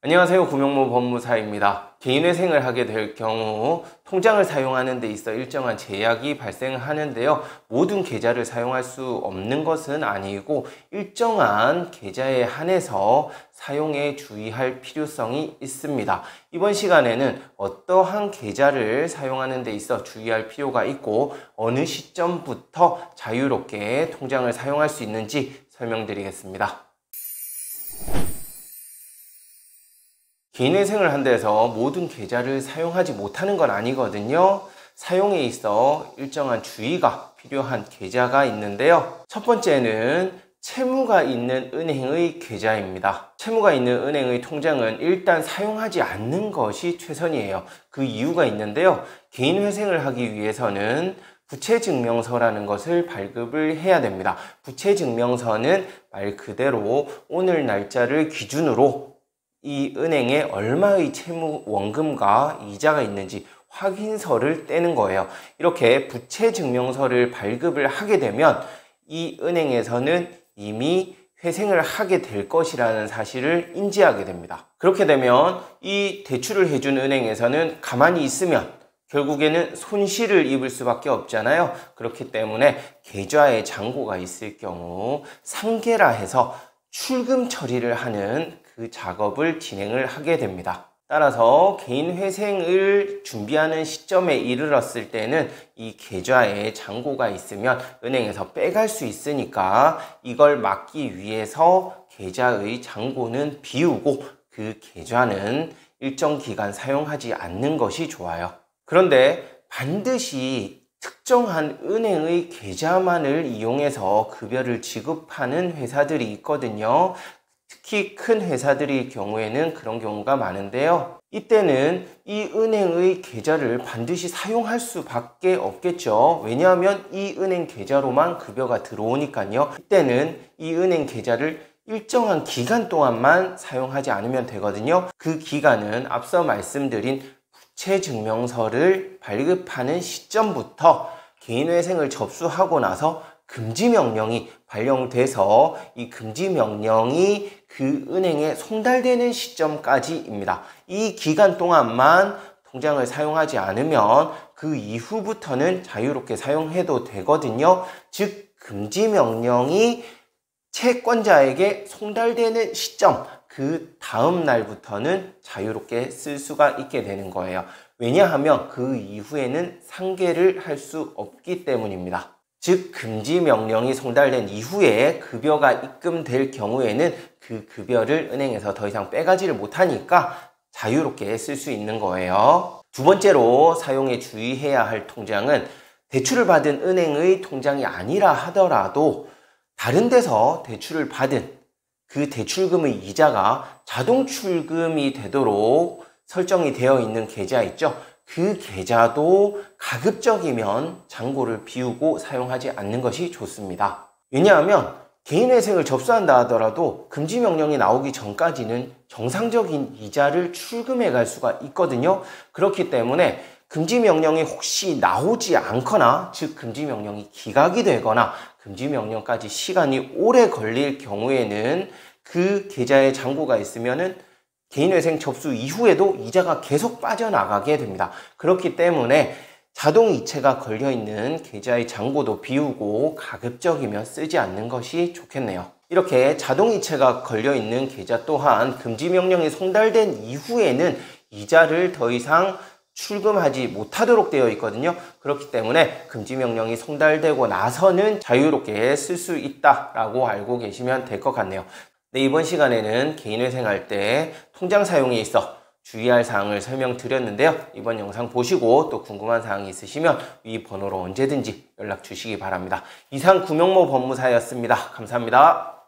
안녕하세요. 구명모 법무사입니다. 개인회생을 하게 될 경우 통장을 사용하는 데 있어 일정한 제약이 발생하는데요. 모든 계좌를 사용할 수 없는 것은 아니고 일정한 계좌에 한해서 사용에 주의할 필요성이 있습니다. 이번 시간에는 어떠한 계좌를 사용하는 데 있어 주의할 필요가 있고 어느 시점부터 자유롭게 통장을 사용할 수 있는지 설명드리겠습니다. 개인회생을 한다 해서 모든 계좌를 사용하지 못하는 건 아니거든요. 사용에 있어 일정한 주의가 필요한 계좌가 있는데요. 첫 번째는 채무가 있는 은행의 계좌입니다. 채무가 있는 은행의 통장은 일단 사용하지 않는 것이 최선이에요. 그 이유가 있는데요. 개인회생을 하기 위해서는 부채증명서라는 것을 발급을 해야 됩니다. 부채증명서는 말 그대로 오늘 날짜를 기준으로 이 은행에 얼마의 채무 원금과 이자가 있는지 확인서를 떼는 거예요. 이렇게 부채증명서를 발급을 하게 되면 이 은행에서는 이미 회생을 하게 될 것이라는 사실을 인지하게 됩니다. 그렇게 되면 이 대출을 해준 은행에서는 가만히 있으면 결국에는 손실을 입을 수밖에 없잖아요. 그렇기 때문에 계좌에 잔고가 있을 경우 상계라 해서 출금 처리를 하는 그 작업을 진행을 하게 됩니다. 따라서 개인회생을 준비하는 시점에 이르렀을 때는 이 계좌에 잔고가 있으면 은행에서 빼갈 수 있으니까 이걸 막기 위해서 계좌의 잔고는 비우고 그 계좌는 일정 기간 사용하지 않는 것이 좋아요. 그런데 반드시 특정한 은행의 계좌만을 이용해서 급여를 지급하는 회사들이 있거든요. 특히 큰 회사들의 경우에는 그런 경우가 많은데요. 이때는 이 은행의 계좌를 반드시 사용할 수밖에 없겠죠. 왜냐하면 이 은행 계좌로만 급여가 들어오니까요. 이때는 이 은행 계좌를 일정한 기간 동안만 사용하지 않으면 되거든요. 그 기간은 앞서 말씀드린 부채증명서를 발급하는 시점부터 개인회생을 접수하고 나서 금지명령이 발령돼서 이 금지명령이 그 은행에 송달되는 시점까지입니다. 이 기간 동안만 통장을 사용하지 않으면 그 이후부터는 자유롭게 사용해도 되거든요. 즉 금지명령이 채권자에게 송달되는 시점, 그 다음 날부터는 자유롭게 쓸 수가 있게 되는 거예요. 왜냐하면 그 이후에는 상계를 할 수 없기 때문입니다. 즉 금지명령이 송달된 이후에 급여가 입금될 경우에는 그 급여를 은행에서 더 이상 빼가지를 못하니까 자유롭게 쓸 수 있는 거예요. 두 번째로 사용에 주의해야 할 통장은 대출을 받은 은행의 통장이 아니라 하더라도 다른 데서 대출을 받은 그 대출금의 이자가 자동 출금이 되도록 설정이 되어 있는 계좌 있죠. 그 계좌도 가급적이면 잔고를 비우고 사용하지 않는 것이 좋습니다. 왜냐하면 개인회생을 접수한다 하더라도 금지명령이 나오기 전까지는 정상적인 이자를 출금해 갈 수가 있거든요. 그렇기 때문에 금지명령이 혹시 나오지 않거나 즉 금지명령이 기각이 되거나 금지명령까지 시간이 오래 걸릴 경우에는 그 계좌에 잔고가 있으면은 개인회생 접수 이후에도 이자가 계속 빠져나가게 됩니다. 그렇기 때문에 자동이체가 걸려있는 계좌의 잔고도 비우고 가급적이면 쓰지 않는 것이 좋겠네요. 이렇게 자동이체가 걸려있는 계좌 또한 금지명령이 송달된 이후에는 이자를 더 이상 출금하지 못하도록 되어 있거든요. 그렇기 때문에 금지명령이 송달되고 나서는 자유롭게 쓸 수 있다라고 알고 계시면 될 것 같네요. 네, 이번 시간에는 개인회생할 때 통장 사용에 있어 주의할 사항을 설명드렸는데요. 이번 영상 보시고 또 궁금한 사항이 있으시면 이 번호로 언제든지 연락 주시기 바랍니다. 이상 구명모 법무사였습니다. 감사합니다.